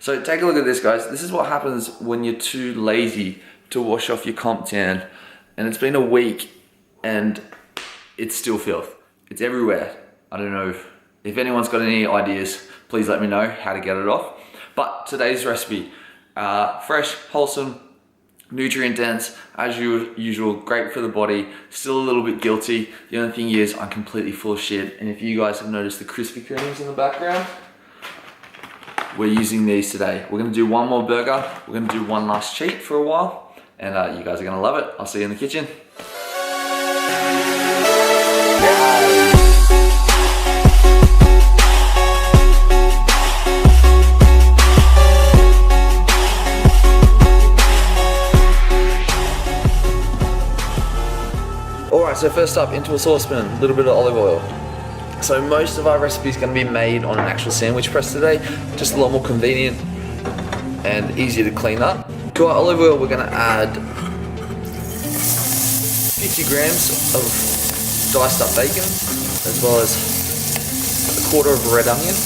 So take a look at this, guys. This is what happens when you're too lazy to wash off your comp tan, and it's been a week and it's still filth. It's everywhere. I don't know if anyone's got any ideas, please let me know how to get it off. But today's recipe, fresh, wholesome, nutrient dense, as usual, great for the body, still a little bit guilty. The only thing is I'm completely full of shit, and if you guys have noticed the Krispy Kremes in the background, we're using these today. We're gonna do one more burger, we're gonna do one last cheat for a while, and you guys are gonna love it. I'll see you in the kitchen. Alright, so first up, into a saucepan, a little bit of olive oil. So most of our recipe is going to be made on an actual sandwich press today, just a lot more convenient and easier to clean up. To our olive oil, we're going to add 50 grams of diced up bacon, as well as a quarter of a red onion,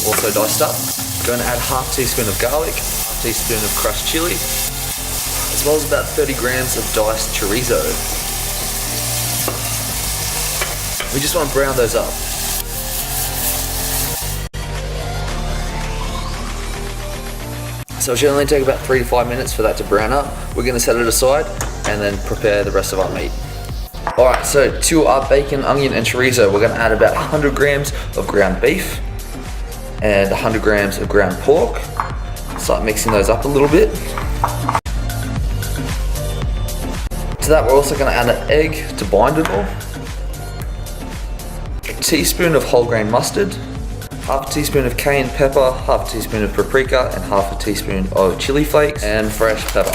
also diced up. We're going to add half teaspoon of garlic, half teaspoon of crushed chili, as well as about 30 grams of diced chorizo. We just want to brown those up. So it should only take about 3 to 5 minutes for that to brown up. We're going to set it aside and then prepare the rest of our meat. Alright, so to our bacon, onion and chorizo, we're going to add about 100 grams of ground beef and 100 grams of ground pork. Start mixing those up a little bit. To that, we're also going to add an egg to bind it all. A teaspoon of whole grain mustard, half a teaspoon of cayenne pepper, half a teaspoon of paprika, and half a teaspoon of chili flakes and fresh pepper.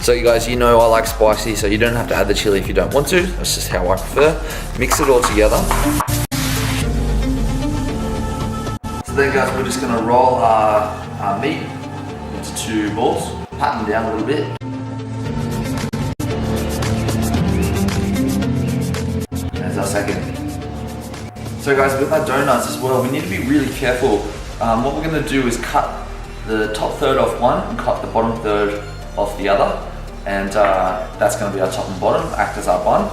So you guys, you know I like spicy, so you don't have to add the chili if you don't want to. That's just how I prefer. Mix it all together. So then guys, we're just gonna roll our meat into 2 balls, pat them down a little bit. Our second. So guys, with our donuts as well, we need to be really careful. What we're going to do is cut the top third off one and cut the bottom third off the other, and that's going to be our top and bottom, act as our bun.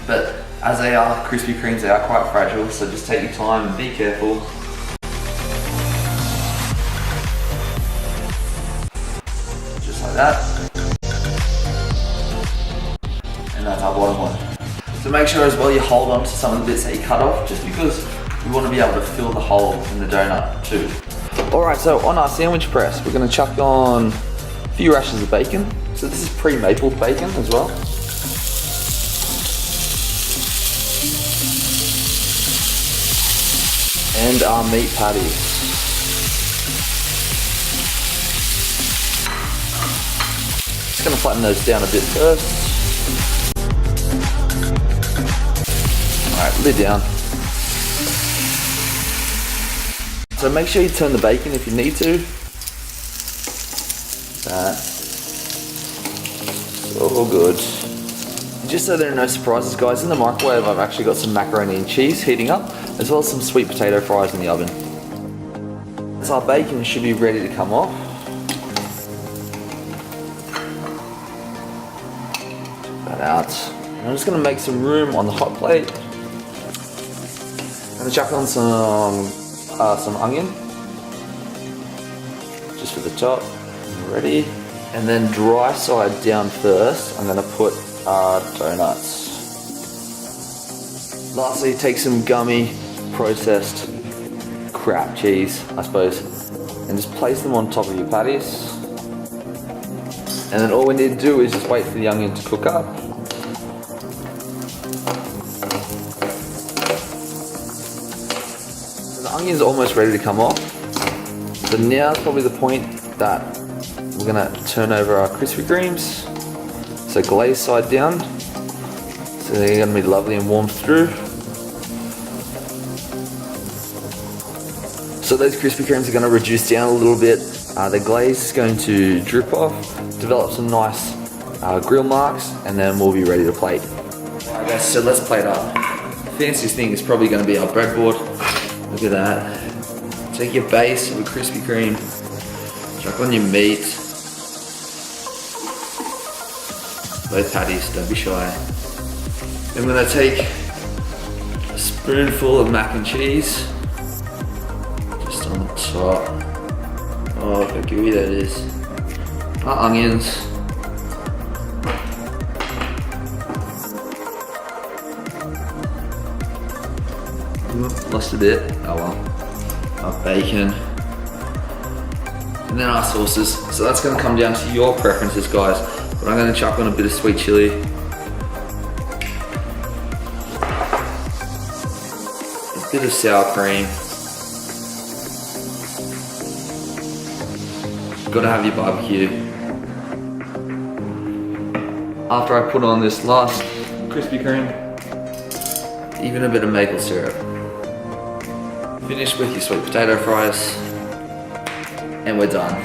But as they are Krispy Kremes, they are quite fragile, so just take your time and be careful. Just like that. And that's our bottom one. So make sure as well you hold on to some of the bits that you cut off, just because we want to be able to fill the hole in the donut too. Alright, so on our sandwich press, we're going to chuck on a few rashers of bacon. So this is pre-mapled bacon as well. And our meat patties. Just going to flatten those down a bit first. Alright, lid down. So make sure you turn the bacon if you need to. That's all good. Just so there are no surprises, guys, in the microwave I've actually got some macaroni and cheese heating up, as well as some sweet potato fries in the oven. So our bacon should be ready to come off. Check that out. And I'm just going to make some room on the hot plate. I'm going to chuck on some onion, just for the top. Ready. And then dry side down first, I'm going to put our donuts. Lastly, take some gummy processed crap cheese, I suppose, and just place them on top of your patties. And then all we need to do is just wait for the onion to cook up. The onion's almost ready to come off. So now is probably the point that we're gonna turn over our Krispy Kremes. So glaze side down. So they're gonna be lovely and warmed through. So those Krispy Kremes are gonna reduce down a little bit. The glaze is going to drip off, develop some nice grill marks, and then we'll be ready to plate. Alright guys, so let's plate up. The fanciest thing is probably gonna be our breadboard. Look at that. Take your base of a Krispy Kreme, chuck on your meat. Both patties, don't be shy. I'm gonna take a spoonful of mac and cheese, just on the top. Oh, look how gooey that is. Our onions. Lost a bit, oh well. Our bacon. And then our sauces. So that's gonna come down to your preferences, guys. But I'm gonna chuck on a bit of sweet chili. A bit of sour cream. Gotta have your barbecue. After I put on this last Krispy Kreme, even a bit of maple syrup. Finish with your sweet potato fries, and we're done.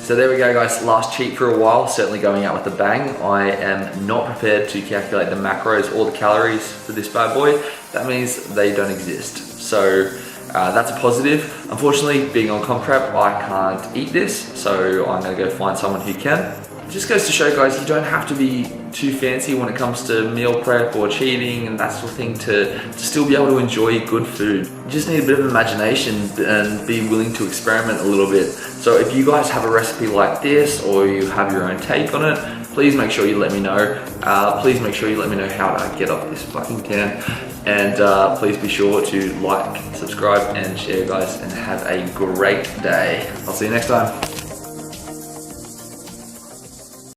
So there we go, guys, last cheat for a while, certainly going out with a bang. I am not prepared to calculate the macros or the calories for this bad boy. That means they don't exist. So that's a positive. Unfortunately, being on comp prep, I can't eat this, so I'm gonna go find someone who can. It just goes to show, guys, you don't have to be too fancy when it comes to meal prep or cheating and that sort of thing to still be able to enjoy good food. You just need a bit of imagination and be willing to experiment a little bit. So if you guys have a recipe like this or you have your own take on it, please make sure you let me know. Please make sure you let me know how to get off this fucking can. And please be sure to like, subscribe, and share, guys, and have a great day. I'll see you next time.